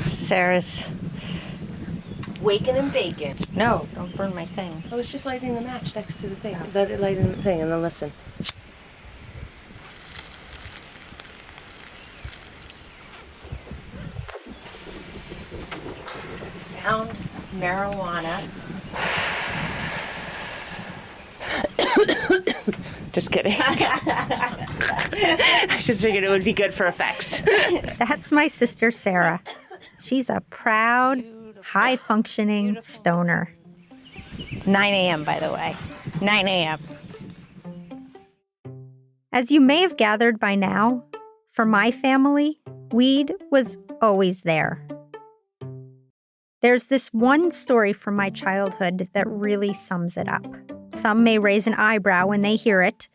Sarah's waking and baking. No, don't burn my thing. I was just lighting the match next to the thing. Let it light in the thing and then listen. Sound of marijuana. Just kidding. I just figured it would be good for effects. That's my sister, Sarah. She's a proud, high-functioning stoner. It's 9 a.m., by the way. 9 a.m. As you may have gathered by now, for my family, weed was always there. There's this one story from my childhood that really sums it up. Some may raise an eyebrow when they hear it,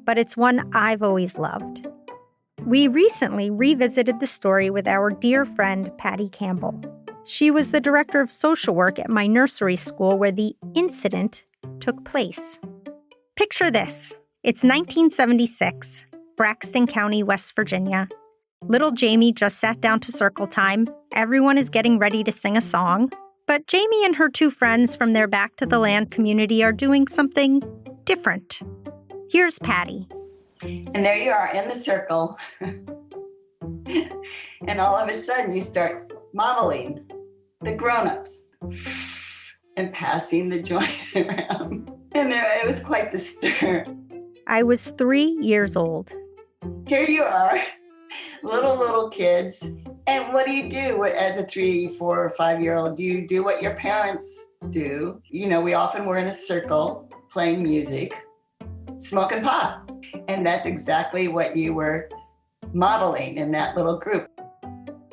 but it's one I've always loved. We recently revisited the story with our dear friend, Patty Campbell. She was the director of social work at my nursery school where the incident took place. Picture this. It's 1976, Braxton County, West Virginia. Little Jamie just sat down to circle time. Everyone is getting ready to sing a song. But Jamie and her two friends from their Back to the Land community are doing something different. Here's Patty. And there you are in the circle. And all of a sudden you start modeling the grown-ups and passing the joint around. And it was quite the stir. I was 3 years old. Here you are, little kids. And what do you do as a 3, 4, or 5-year-old? Do you do what your parents do? You know, we often were in a circle playing music, smoking pot. And that's exactly what you were modeling in that little group.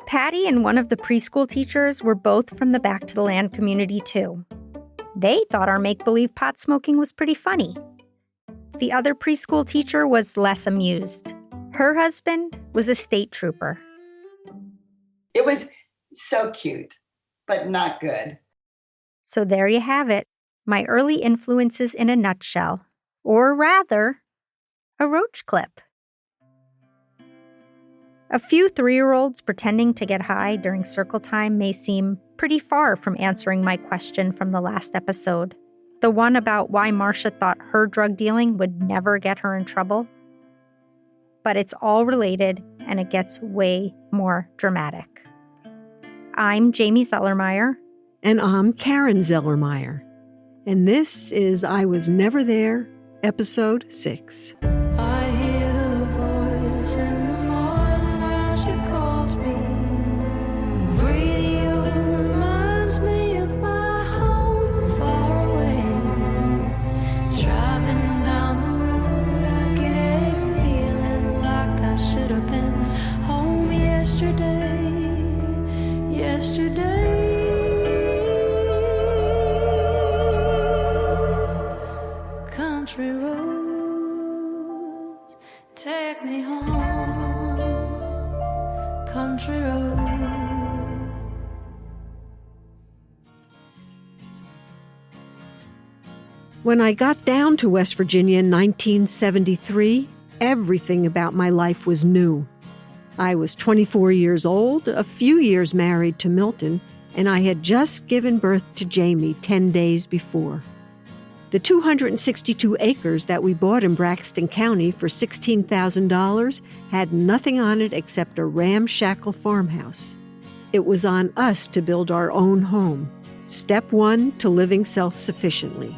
Patty and one of the preschool teachers were both from the Back to the Land community too. They thought our make-believe pot smoking was pretty funny. The other preschool teacher was less amused. Her husband was a state trooper. It was so cute, but not good. So there you have it, my early influences in a nutshell. Or rather, a roach clip. A few 3-year-olds pretending to get high during circle time may seem pretty far from answering my question from the last episode, the one about why Marsha thought her drug dealing would never get her in trouble. But it's all related, and it gets way more dramatic. I'm Jamie Zellermeyer. And I'm Karen Zellermeyer. And this is I Was Never There, Episode 6. I hear her voice in the morning as she calls me. Radio reminds me of my home far away. Driving down the road, I get a feeling like I should have been home yesterday. Country roads, take me home. Country roads. When I got down to West Virginia in 1973, everything about my life was new. I was 24 years old, a few years married to Milton, and I had just given birth to Jamie 10 days before. The 262 acres that we bought in Braxton County for $16,000 had nothing on it except a ramshackle farmhouse. It was on us to build our own home. Step 1 to living self-sufficiently.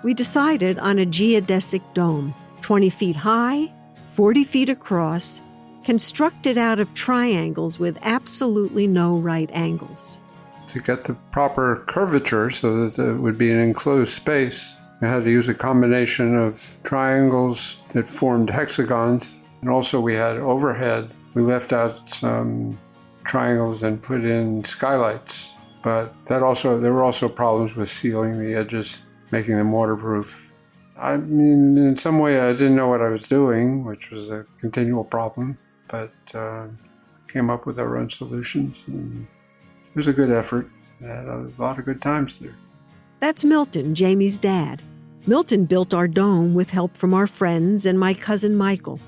We decided on a geodesic dome, 20 feet high, 40 feet across, constructed out of triangles with absolutely no right angles. To get the proper curvature so that it would be an enclosed space, we had to use a combination of triangles that formed hexagons. And also we had overhead. We left out some triangles and put in skylights. But there were also problems with sealing the edges, making them waterproof. I mean, in some way I didn't know what I was doing, which was a continual problem, but came up with our own solutions. And it was a good effort. I had a lot of good times there. That's Milton, Jamie's dad. Milton built our dome with help from our friends and my cousin Michael.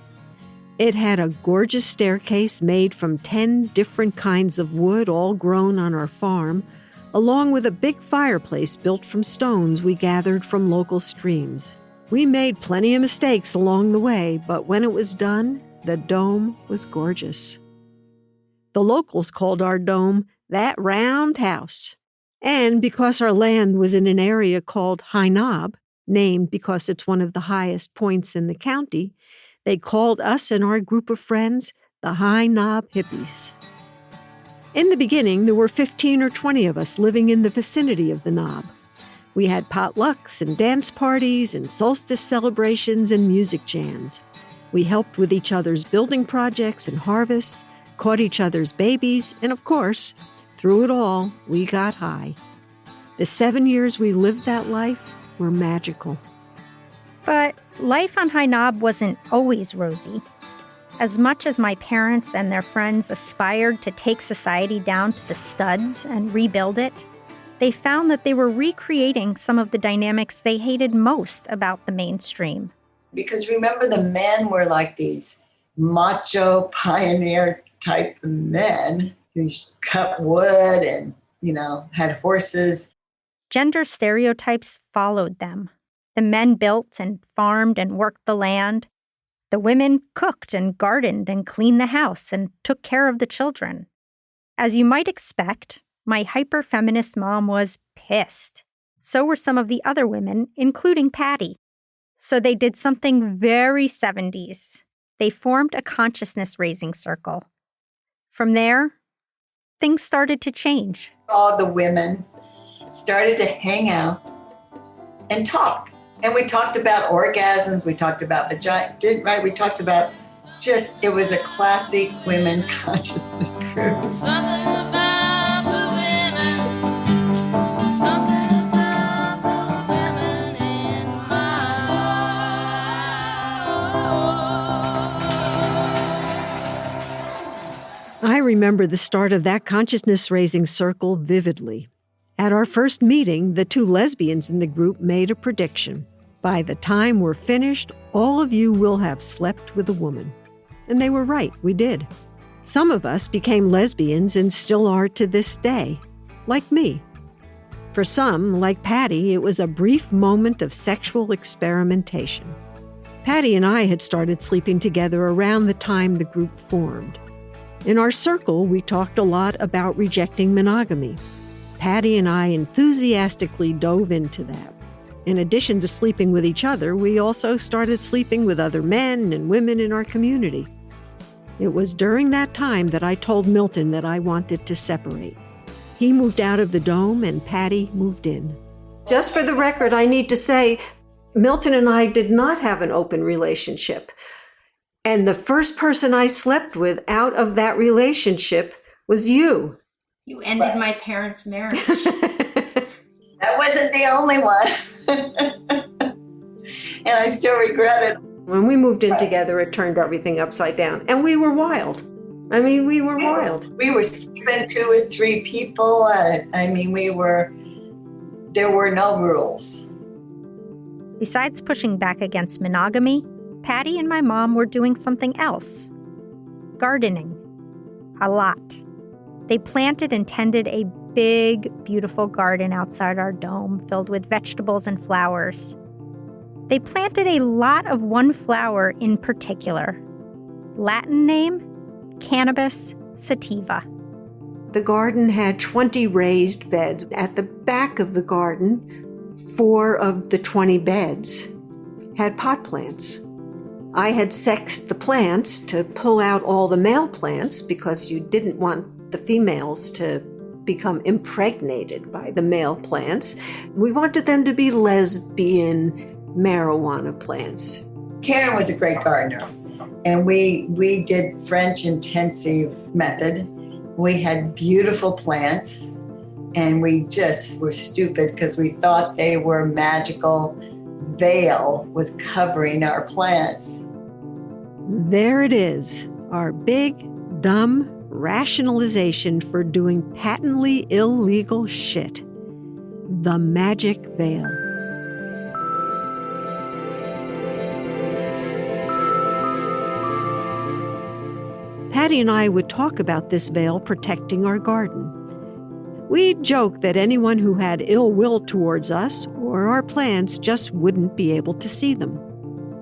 It had a gorgeous staircase made from 10 different kinds of wood, all grown on our farm, along with a big fireplace built from stones we gathered from local streams. We made plenty of mistakes along the way, but when it was done, the dome was gorgeous. The locals called our dome that round house. And because our land was in an area called High Knob, named because it's one of the highest points in the county, they called us and our group of friends the High Knob Hippies. In the beginning, there were 15 or 20 of us living in the vicinity of the knob. We had potlucks and dance parties and solstice celebrations and music jams. We helped with each other's building projects and harvests, caught each other's babies, and of course, through it all, we got high. The 7 years we lived that life were magical. But life on High Knob wasn't always rosy. As much as my parents and their friends aspired to take society down to the studs and rebuild it, they found that they were recreating some of the dynamics they hated most about the mainstream. Because remember, the men were like these macho pioneer type men who cut wood and, had horses. Gender stereotypes followed them. The men built and farmed and worked the land. The women cooked and gardened and cleaned the house and took care of the children. As you might expect, my hyper-feminist mom was pissed. So were some of the other women, including Patty. So they did something very 70s. They formed a consciousness-raising circle. From there, things started to change. All the women started to hang out and talk. And we talked about orgasms, we talked about vagina, we talked about it was a classic women's consciousness group. Something about the women, something about the women in my heart. I remember the start of that consciousness-raising circle vividly. At our first meeting, the 2 lesbians in the group made a prediction. By the time we're finished, all of you will have slept with a woman. And they were right, we did. Some of us became lesbians and still are to this day, like me. For some, like Patty, it was a brief moment of sexual experimentation. Patty and I had started sleeping together around the time the group formed. In our circle, we talked a lot about rejecting monogamy. Patty and I enthusiastically dove into that. In addition to sleeping with each other, we also started sleeping with other men and women in our community. It was during that time that I told Milton that I wanted to separate. He moved out of the dome and Patty moved in. Just for the record, I need to say, Milton and I did not have an open relationship. And the first person I slept with out of that relationship was you. You ended my parents' marriage. That wasn't the only one. And I still regret it. When we moved in together, it turned everything upside down. And we were wild. I mean, we were wild. We were sleeping 2 or 3 people. There were no rules. Besides pushing back against monogamy, Patty and my mom were doing something else. Gardening. A lot. They planted and tended a big, beautiful garden outside our dome filled with vegetables and flowers. They planted a lot of one flower in particular. Latin name, Cannabis sativa. The garden had 20 raised beds. At the back of the garden, 4 of the 20 beds had pot plants. I had sexed the plants to pull out all the male plants because you didn't want the females to become impregnated by the male plants. We wanted them to be lesbian marijuana plants. Karen was a great gardener, and we did French intensive method. We had beautiful plants, and we just were stupid because we thought they were magical. Veil was covering our plants. There it is, our big, dumb rationalization for doing patently illegal shit. The magic veil. Patty and I would talk about this veil protecting our garden. We'd joke that anyone who had ill will towards us or our plants just wouldn't be able to see them.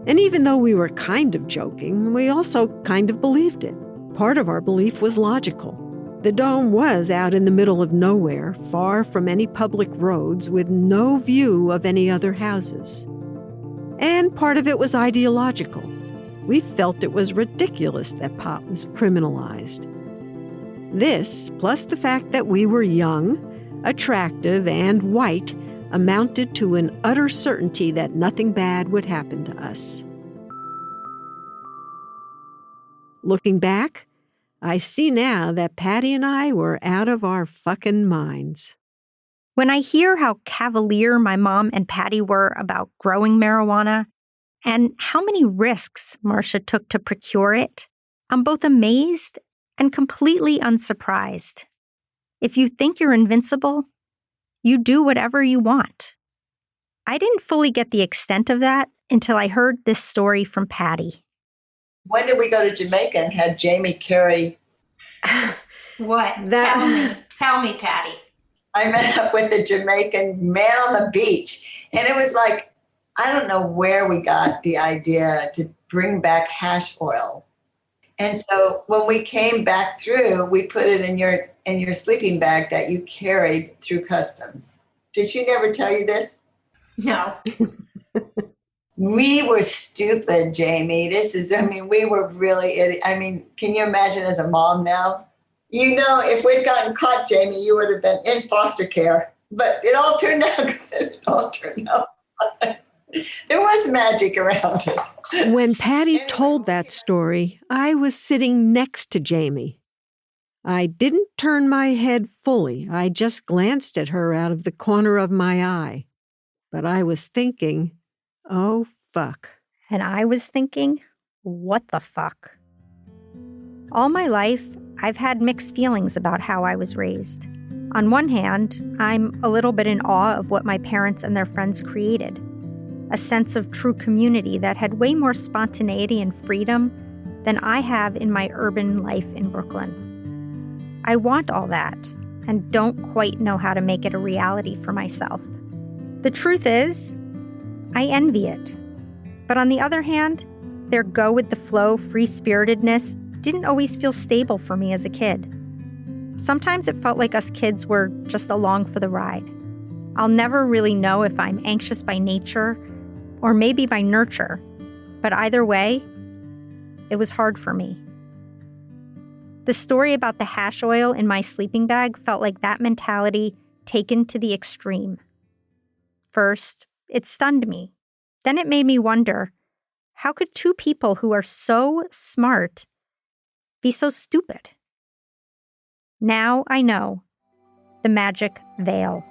And even though we were kind of joking, we also kind of believed it. Part of our belief was logical. The dome was out in the middle of nowhere, far from any public roads, with no view of any other houses. And part of it was ideological. We felt it was ridiculous that pot was criminalized. This, plus the fact that we were young, attractive, and white, amounted to an utter certainty that nothing bad would happen to us. Looking back, I see now that Patty and I were out of our fucking minds. When I hear how cavalier my mom and Patty were about growing marijuana and how many risks Marsha took to procure it, I'm both amazed and completely unsurprised. If you think you're invincible, you do whatever you want. I didn't fully get the extent of that until I heard this story from Patty. When did we go to Jamaica and had Jamie carry? What? Tell me, Patty. I met up with a Jamaican man on the beach. And it was like, I don't know where we got the idea to bring back hash oil. And so when we came back through, we put it in your sleeping bag that you carried through customs. Did she never tell you this? No. We were stupid, Jamie. We were really, can you imagine as a mom now? You know, if we'd gotten caught, Jamie, you would have been in foster care. But it all turned out good. It all turned out fine. There was magic around it. When Patty told that story, I was sitting next to Jamie. I didn't turn my head fully. I just glanced at her out of the corner of my eye. But I was thinking, oh, fuck. And I was thinking, what the fuck? All my life, I've had mixed feelings about how I was raised. On one hand, I'm a little bit in awe of what my parents and their friends created. A sense of true community that had way more spontaneity and freedom than I have in my urban life in Brooklyn. I want all that and don't quite know how to make it a reality for myself. The truth is, I envy it. But on the other hand, their go-with-the-flow free-spiritedness didn't always feel stable for me as a kid. Sometimes it felt like us kids were just along for the ride. I'll never really know if I'm anxious by nature or maybe by nurture, but either way, it was hard for me. The story about the hash oil in my sleeping bag felt like that mentality taken to the extreme. First, it stunned me. Then it made me wonder, how could two people who are so smart be so stupid? Now I know. The magic veil.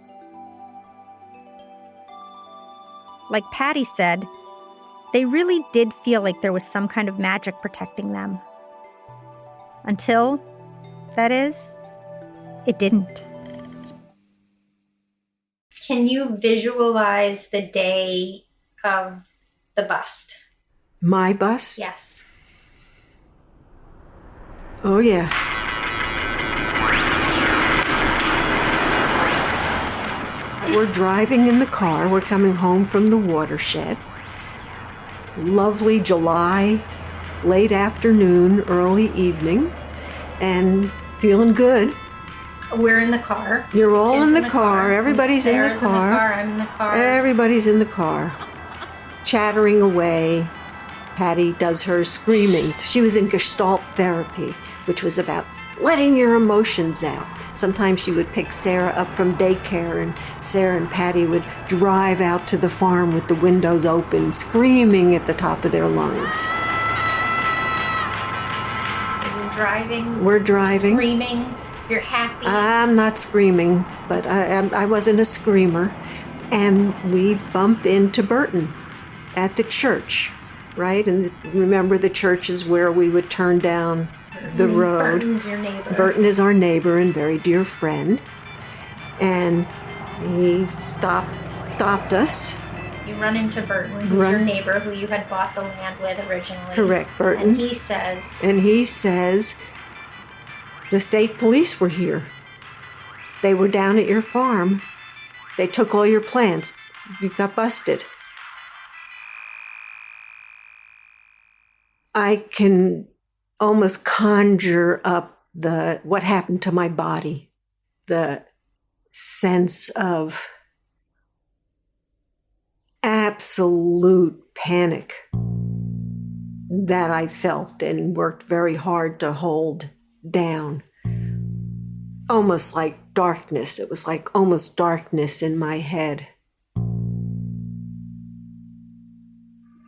Like Patty said, they really did feel like there was some kind of magic protecting them. Until, that is, it didn't. Can you visualize the day of the bust? My bust? Yes. Oh, yeah. We're driving in the car. We're coming home from the watershed. Lovely July, late afternoon, early evening, and feeling good. We're in the car. You're all Kids in the car. Everybody's in the Sarah's car. I'm in the car. Everybody's in the car, chattering away. Patty does her screaming. She was in Gestalt therapy, which was about letting your emotions out. Sometimes she would pick Sarah up from daycare, and Sarah and Patty would drive out to the farm with the windows open, screaming at the top of their lungs. We're driving. Screaming. You're happy. I'm not screaming, but I wasn't a screamer. And we bump into Burton at the church, right? And remember, the church is where we would turn down the road. Burton's your neighbor. Burton is our neighbor and very dear friend. And he stopped us. You run into Burton, who's your neighbor, who you had bought the land with originally. Correct, Burton. And he says, The state police were here. They were down at your farm. They took all your plants. You got busted. I can almost conjure up what happened to my body, the sense of absolute panic that I felt and worked very hard to hold down. Almost like darkness. It was like almost darkness in my head.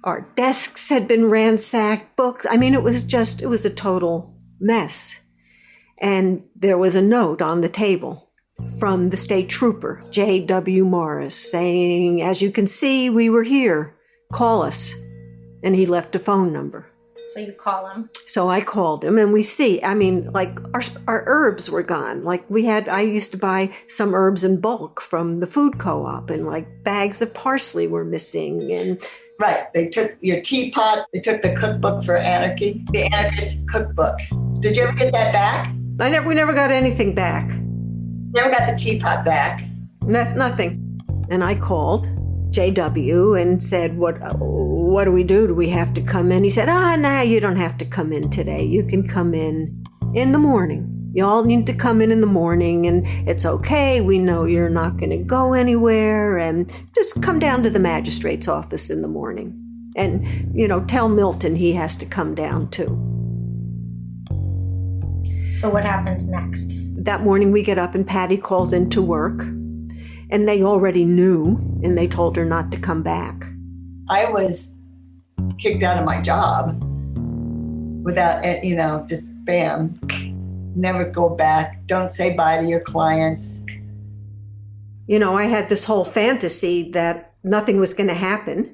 Our desks had been ransacked, books. I mean, it was a total mess. And there was a note on the table from the state trooper, J.W. Morris, saying, "As you can see, we were here. Call us." And he left a phone number. So you call him. So I called him, and we see, I mean, like our herbs were gone. Like I used to buy some herbs in bulk from the food co-op, and like bags of parsley were missing. And Right. They took your teapot. They took the cookbook for anarchy, the anarchist cookbook. Did you ever get that back? we never got anything back. Never got the teapot back. Nothing. And I called JW and said, what do we do? Do we have to come in? He said, no, you don't have to come in today. You can come in the morning. You all need to come in the morning, and it's okay. We know you're not going to go anywhere, and just come down to the magistrate's office in the morning. And, tell Milton he has to come down too. So what happens next? That morning we get up and Patty calls in to work, and they already knew, and they told her not to come back. I was kicked out of my job without, just bam. Never go back. Don't say bye to your clients. I had this whole fantasy that nothing was going to happen.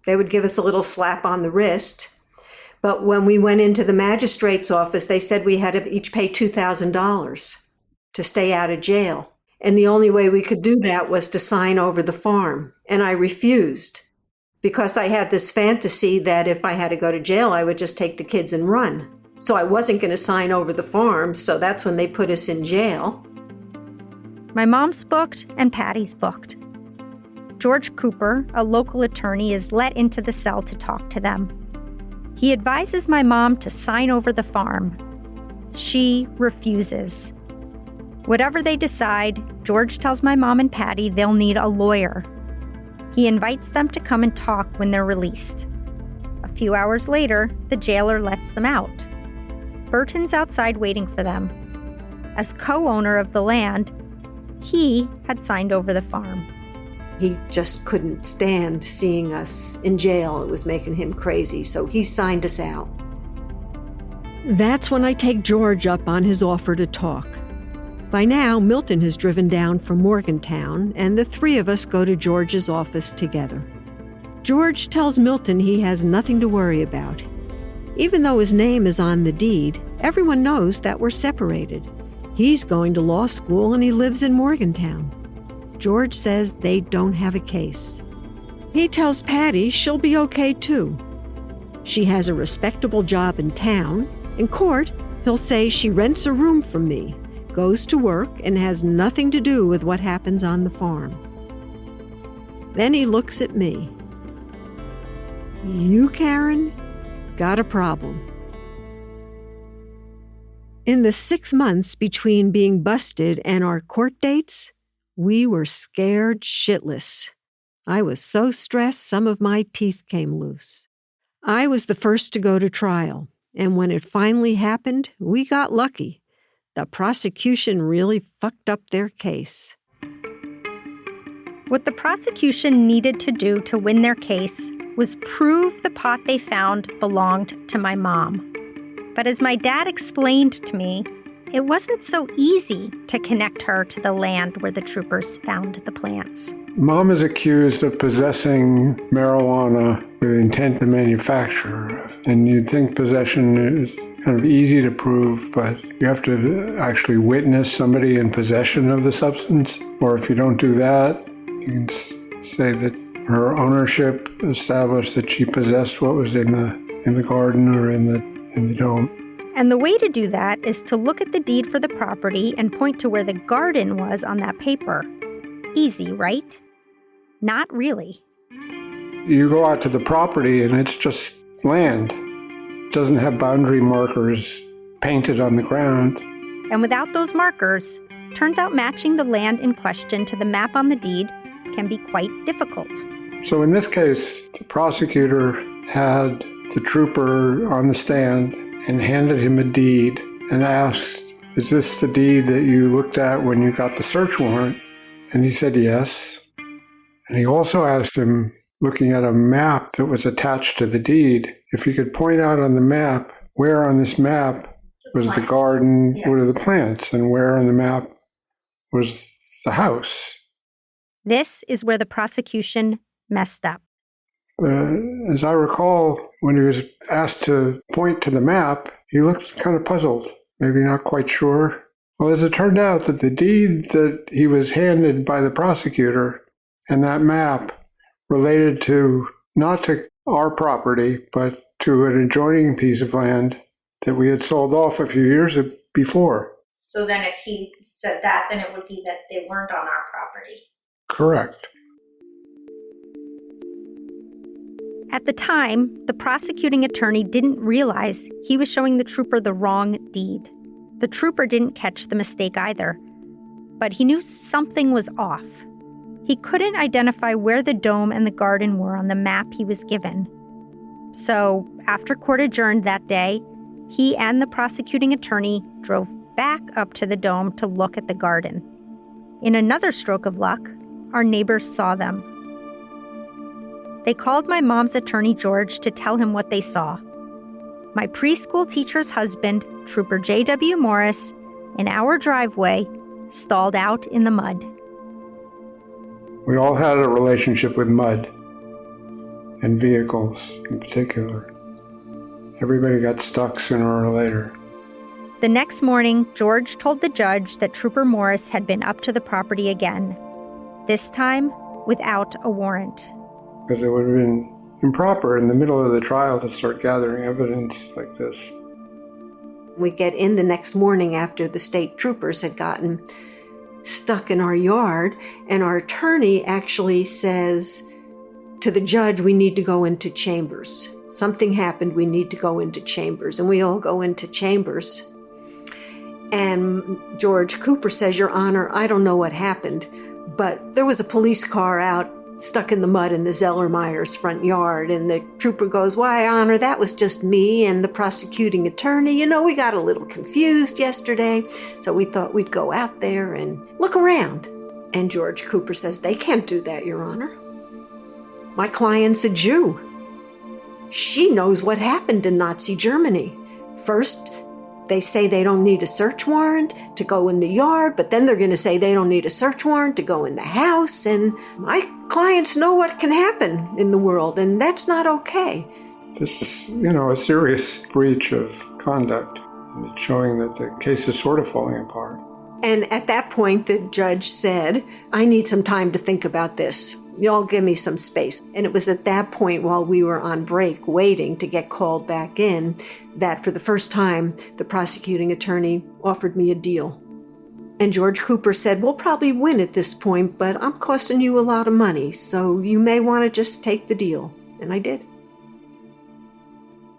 They would give us a little slap on the wrist. But when we went into the magistrate's office, they said we had to each pay $2,000 to stay out of jail. And the only way we could do that was to sign over the farm. And I refused because I had this fantasy that if I had to go to jail, I would just take the kids and run. So I wasn't going to sign over the farm, so that's when they put us in jail. My mom's booked and Patty's booked. George Cooper, a local attorney, is let into the cell to talk to them. He advises my mom to sign over the farm. She refuses. Whatever they decide, George tells my mom and Patty they'll need a lawyer. He invites them to come and talk when they're released. A few hours later, the jailer lets them out. Burton's outside waiting for them. As co-owner of the land, he had signed over the farm. He just couldn't stand seeing us in jail. It was making him crazy, so he signed us out. That's when I take George up on his offer to talk. By now, Milton has driven down from Morgantown, and the three of us go to George's office together. George tells Milton he has nothing to worry about. Even though his name is on the deed, everyone knows that we're separated. He's going to law school and he lives in Morgantown. George says they don't have a case. He tells Patty she'll be okay too. She has a respectable job in town. In court, he'll say she rents a room from me, goes to work, and has nothing to do with what happens on the farm. Then he looks at me. You, Karen? Got a problem. In the 6 months between being busted and our court dates, we were scared shitless. I was so stressed some of my teeth came loose. I was the first to go to trial, and when it finally happened, we got lucky. The prosecution really fucked up their case. What the prosecution needed to do to win their case was prove the pot they found belonged to my mom. But as my dad explained to me, it wasn't so easy to connect her to the land where the troopers found the plants. Mom is accused of possessing marijuana with intent to manufacture. And you'd think possession is kind of easy to prove, but you have to actually witness somebody in possession of the substance. Or if you don't do that, you can say that her ownership established that she possessed what was in the garden or in the dome. And the way to do that is to look at the deed for the property and point to where the garden was on that paper. Easy, right? Not really. You go out to the property and it's just land. It doesn't have boundary markers painted on the ground. And without those markers, turns out matching the land in question to the map on the deed can be quite difficult. So in this case, the prosecutor had the trooper on the stand and handed him a deed and asked, "Is this the deed that you looked at when you got the search warrant?" And he said yes. And he also asked him, looking at a map that was attached to the deed, if he could point out on the map where on this map was the garden, what are the plants, and where on the map was the house. This is where the prosecution messed up. As I recall, when he was asked to point to the map, he looked kind of puzzled, maybe not quite sure. Well, as it turned out, that the deed that he was handed by the prosecutor and that map related to not to our property, but to an adjoining piece of land that we had sold off a few years before. So then if he said that, then it would be that they weren't on our property. Correct. At the time, the prosecuting attorney didn't realize he was showing the trooper the wrong deed. The trooper didn't catch the mistake either, but he knew something was off. He couldn't identify where the dome and the garden were on the map he was given. So, after court adjourned that day, he and the prosecuting attorney drove back up to the dome to look at the garden. In another stroke of luck, our neighbors saw them. They called my mom's attorney, George, to tell him what they saw. My preschool teacher's husband, Trooper J.W. Morris, in our driveway, stalled out in the mud. We all had a relationship with mud, and vehicles in particular. Everybody got stuck sooner or later. The next morning, George told the judge that Trooper Morris had been up to the property again, this time without a warrant. Because it would have been improper in the middle of the trial to start gathering evidence like this. We get in the next morning after the state troopers had gotten stuck in our yard, and our attorney actually says to the judge, we need to go into chambers. Something happened, we need to go into chambers. And we all go into chambers. And George Cooper says, Your Honor, I don't know what happened, but there was a police car out stuck in the mud in the Zellermeyer's front yard. And the trooper goes, Why, Honor, that was just me and the prosecuting attorney. We got a little confused yesterday, so we thought we'd go out there and look around. And George Cooper says, They can't do that, Your Honor. My client's a Jew. She knows what happened in Nazi Germany. First, they say they don't need a search warrant to go in the yard, but then they're going to say they don't need a search warrant to go in the house. And my clients know what can happen in the world, and that's not okay. This is, a serious breach of conduct. And it's showing that the case is sort of falling apart. And at that point, the judge said, I need some time to think about this. Y'all give me some space. And it was at that point, while we were on break waiting to get called back in, that for the first time, the prosecuting attorney offered me a deal. And George Cooper said, We'll probably win at this point, but I'm costing you a lot of money, so you may want to just take the deal. And I did.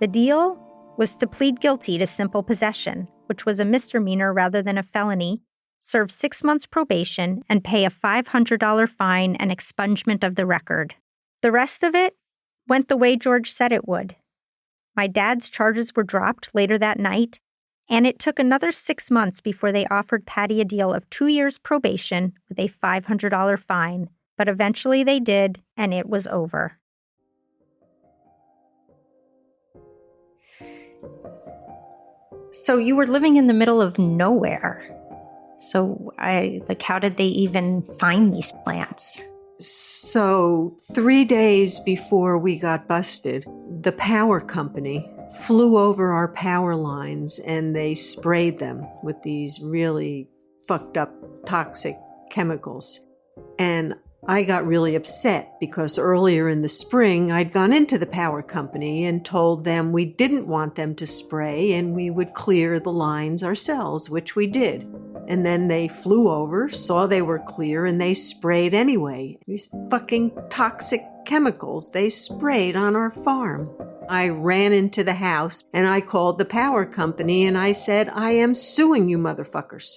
The deal was to plead guilty to simple possession, which was a misdemeanor rather than a felony, serve 6 months probation, and pay a $500 fine and expungement of the record. The rest of it went the way George said it would. My dad's charges were dropped later that night, and it took another 6 months before they offered Patty a deal of 2 years probation with a $500 fine. But eventually they did, and it was over. So you were living in the middle of nowhere. So how did they even find these plants? So 3 days before we got busted, the power company flew over our power lines and they sprayed them with these really fucked up toxic chemicals. And I got really upset because earlier in the spring, I'd gone into the power company and told them we didn't want them to spray and we would clear the lines ourselves, which we did. And then they flew over, saw they were clear, and they sprayed anyway. These fucking toxic chemicals they sprayed on our farm. I ran into the house and I called the power company and I said, I am suing you motherfuckers.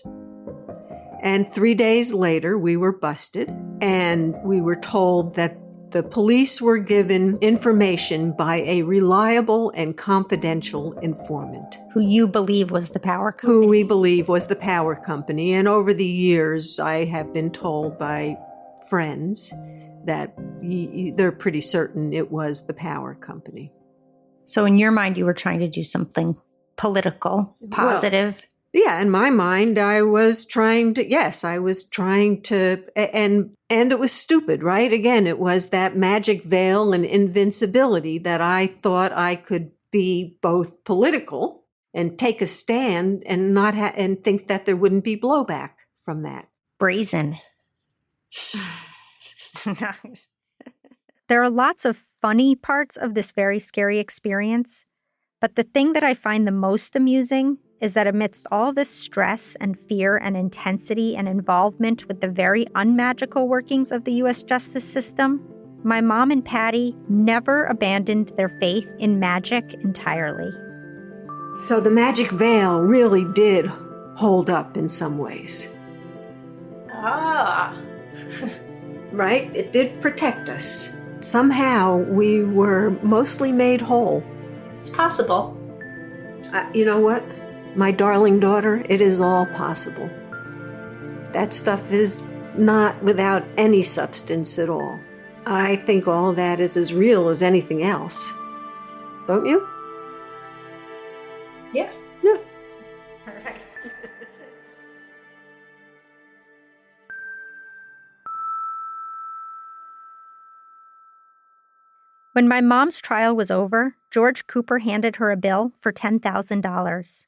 And 3 days later, we were busted and we were told that the police were given information by a reliable and confidential informant. Who you believe was the power company? Who we believe was the power company. And over the years, I have been told by friends that they're pretty certain it was the power company. So in your mind, you were trying to do something political, positive. Well, yeah, in my mind, I was trying to, and it was stupid, right? Again, it was that magic veil and invincibility that I thought I could be both political and take a stand and not and think that there wouldn't be blowback from that. Brazen. There are lots of funny parts of this very scary experience, but the thing that I find the most amusing is that amidst all this stress and fear and intensity and involvement with the very unmagical workings of the U.S. justice system, my mom and Patty never abandoned their faith in magic entirely. So the magic veil really did hold up in some ways. Ah. Right? It did protect us. Somehow we were mostly made whole. It's possible. You know what? My darling daughter, it is all possible. That stuff is not without any substance at all. I think all of that is as real as anything else. Don't you? Yeah. Yeah. All right. When my mom's trial was over, George Cooper handed her a bill for $10,000.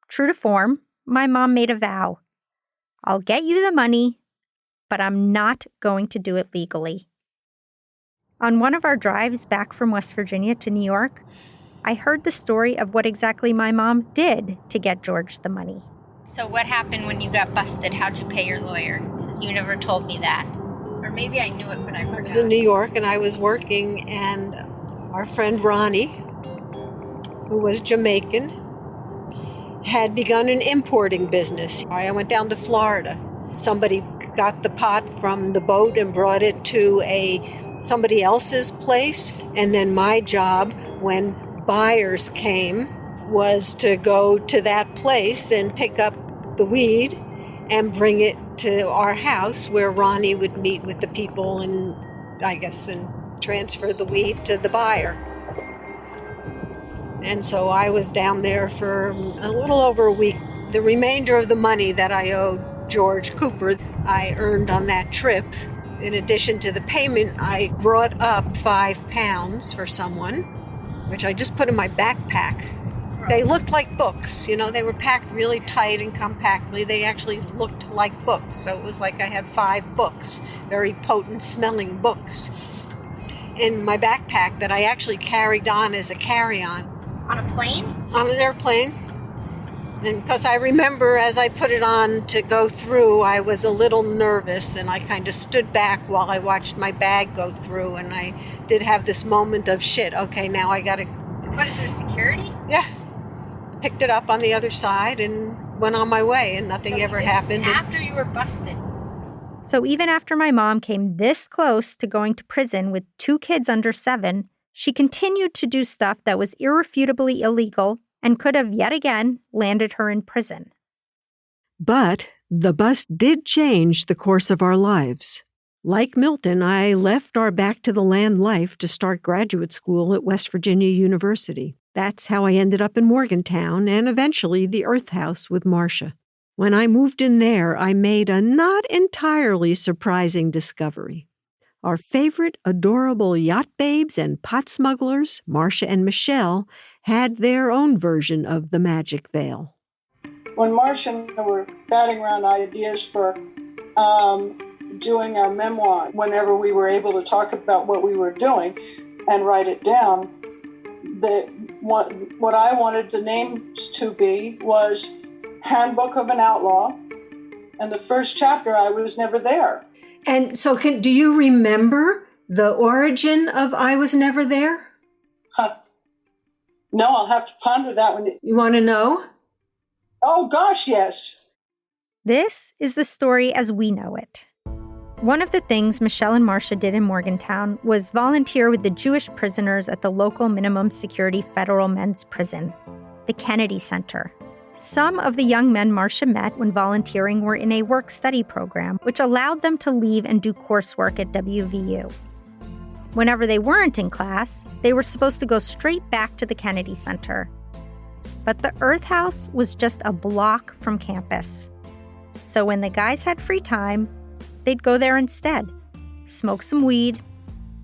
True to form, my mom made a vow. I'll get you the money, but I'm not going to do it legally. On one of our drives back from West Virginia to New York, I heard the story of what exactly my mom did to get George the money. So what happened when you got busted? How'd you pay your lawyer? Because you never told me that. Or maybe I knew it, but I forgot. I was in New York and I was working, and our friend Ronnie, who was Jamaican, had begun an importing business. I went down to Florida. Somebody got the pot from the boat and brought it to somebody else's place. And then my job, when buyers came, was to go to that place and pick up the weed and bring it to our house where Ronnie would meet with the people and transfer the weed to the buyer. And so I was down there for a little over a week. The remainder of the money that I owed George Cooper, I earned on that trip. In addition to the payment, I brought up 5 pounds for someone, which I just put in my backpack. They looked like books, they were packed really tight and compactly. They actually looked like books. So it was like I had 5 books, very potent smelling books, in my backpack that I actually carried on as a carry-on. On a plane? On an airplane. And because I remember as I put it on to go through, I was a little nervous and I kind of stood back while I watched my bag go through. And I did have this moment of shit. Okay, now I got to... What, is there security? Yeah. Picked it up on the other side and went on my way, and nothing ever happened. Was after you were busted. So even after my mom came this close to going to prison with 2 kids under 7, she continued to do stuff that was irrefutably illegal and could have yet again landed her in prison. But the bust did change the course of our lives. Like Milton, I left our back-to-the-land life to start graduate school at West Virginia University. That's how I ended up in Morgantown and eventually the Earth House with Marsha. When I moved in there, I made a not entirely surprising discovery. Our favorite adorable yacht babes and pot smugglers, Marsha and Michelle, had their own version of the magic veil. When Marsha and I were batting around ideas for doing our memoir, whenever we were able to talk about what we were doing and write it down, what I wanted the names to be was Handbook of an Outlaw, and the first chapter, I Was Never There. And so do you remember the origin of I Was Never There? No, I'll have to ponder that one. You want to know? Oh, gosh, yes. This is the story as we know it. One of the things Michelle and Marsha did in Morgantown was volunteer with the Jewish prisoners at the local minimum security federal men's prison, the Kennedy Center. Some of the young men Marsha met when volunteering were in a work-study program, which allowed them to leave and do coursework at WVU. Whenever they weren't in class, they were supposed to go straight back to the Kennedy Center. But the Earth House was just a block from campus. So when the guys had free time, they'd go there instead, smoke some weed,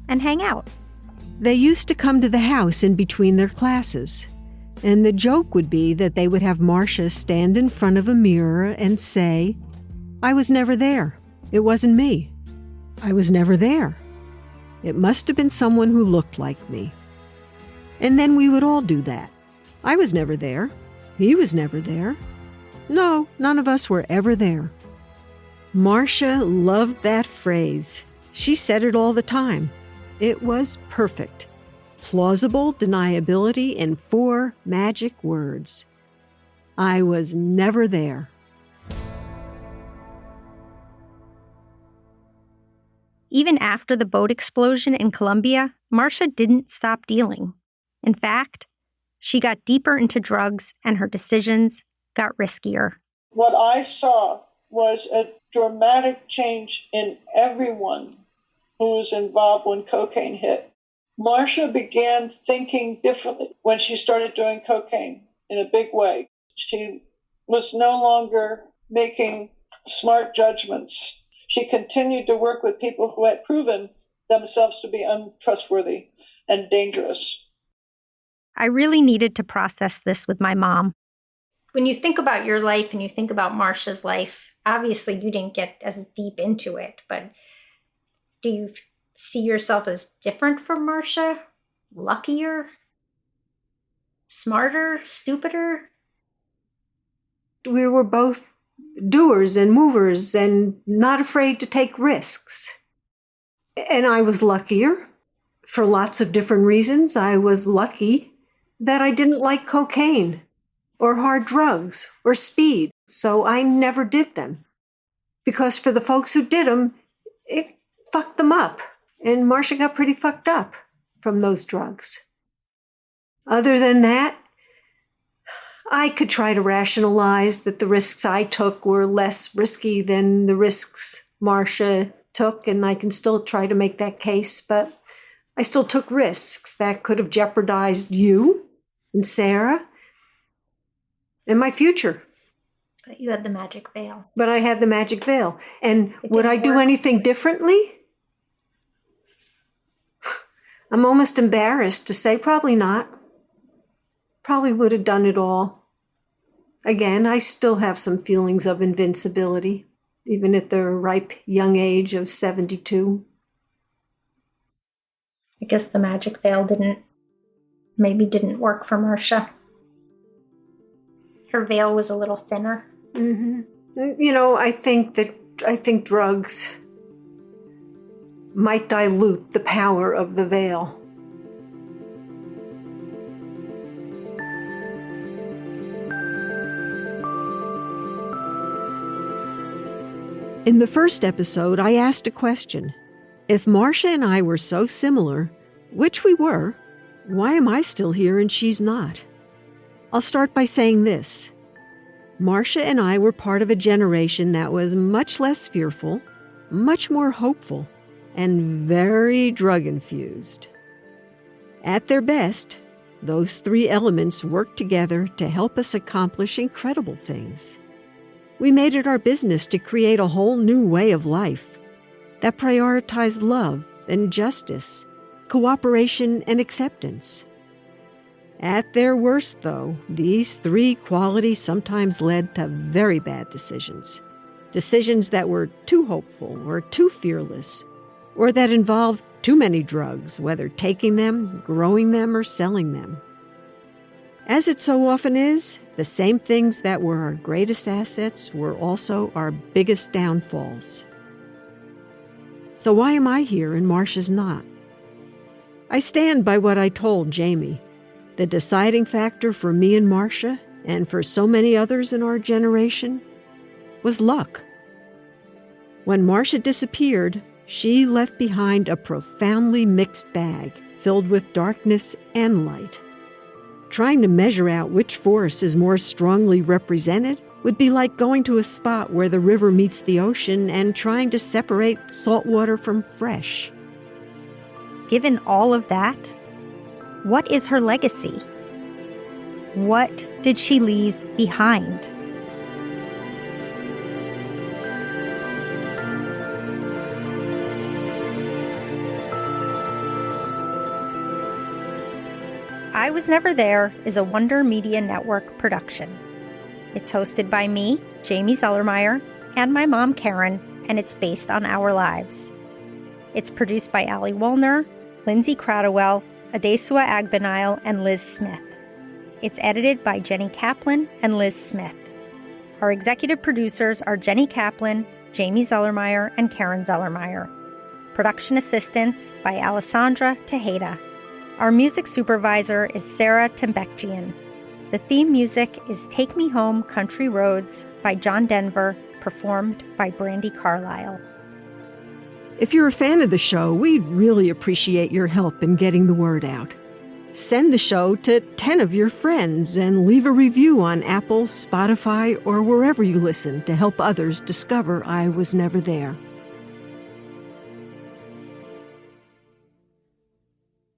and hang out. They used to come to the house in between their classes. And the joke would be that they would have Marsha stand in front of a mirror and say, I was never there. It wasn't me. I was never there. It must have been someone who looked like me. And then we would all do that. I was never there. He was never there. No, none of us were ever there. Marsha loved that phrase. She said it all the time. It was perfect. Plausible deniability in 4 magic words. I was never there. Even after the boat explosion in Colombia, Marsha didn't stop dealing. In fact, she got deeper into drugs and her decisions got riskier. What I saw was a dramatic change in everyone who was involved when cocaine hit. Marsha began thinking differently when she started doing cocaine in a big way. She was no longer making smart judgments. She continued to work with people who had proven themselves to be untrustworthy and dangerous. I really needed to process this with my mom. When you think about your life and you think about Marsha's life, obviously you didn't get as deep into it, but do you see yourself as different from Marsha? Luckier? Smarter? Stupider? We were both doers and movers and not afraid to take risks. And I was luckier for lots of different reasons. I was lucky that I didn't like cocaine or hard drugs or speed, so I never did them. Because for the folks who did them, it fucked them up. And Marsha got pretty fucked up from those drugs. Other than that, I could try to rationalize that the risks I took were less risky than the risks Marsha took, and I can still try to make that case, but I still took risks that could have jeopardized you and Sarah and my future. But you had the magic veil. But I had the magic veil. And It would I didn't do work. anything differently? I'm almost embarrassed to say probably not. Probably would have done it all. Again, I still have some feelings of invincibility, even at the ripe young age of 72. I guess the magic veil didn't work for Marsha. Her veil was a little thinner. Mm-hmm. You know, I think drugs might dilute the power of the veil. In the first episode, I asked a question. If Marsha and I were so similar, which we were, why am I still here and she's not? I'll start by saying this. Marsha and I were part of a generation that was much less fearful, much more hopeful, and very drug-infused. At their best, those 3 elements worked together to help us accomplish incredible things. We made it our business to create a whole new way of life that prioritized love and justice, cooperation and acceptance. At their worst, though, these 3 qualities sometimes led to very bad decisions, Decisions that were too hopeful or too fearless, or that involved too many drugs, whether taking them, growing them, or selling them. As it so often is, the same things that were our greatest assets were also our biggest downfalls. So why am I here and Marsha's not? I stand by what I told Jamie. The deciding factor for me and Marsha, and for so many others in our generation, was luck. When Marsha disappeared, she left behind a profoundly mixed bag filled with darkness and light. Trying to measure out which force is more strongly represented would be like going to a spot where the river meets the ocean and trying to separate salt water from fresh. Given all of that, what is her legacy? What did she leave behind? I Was Never There is a Wonder Media Network production. It's hosted by me, Jamie Zellermeyer, and my mom, Karen, and it's based on our lives. It's produced by Allie Wollner, Lindsay Cradwell, Adesua Agbenile, and Liz Smith. It's edited by Jenny Kaplan and Liz Smith. Our executive producers are Jenny Kaplan, Jamie Zellermeyer, and Karen Zellermeyer. Production assistance by Alessandra Tejeda. Our music supervisor is Sarah Tembekjian. The theme music is Take Me Home, Country Roads by John Denver, performed by Brandi Carlisle. If you're a fan of the show, we'd really appreciate your help in getting the word out. Send the show to 10 of your friends and leave a review on Apple, Spotify, or wherever you listen to help others discover I Was Never There.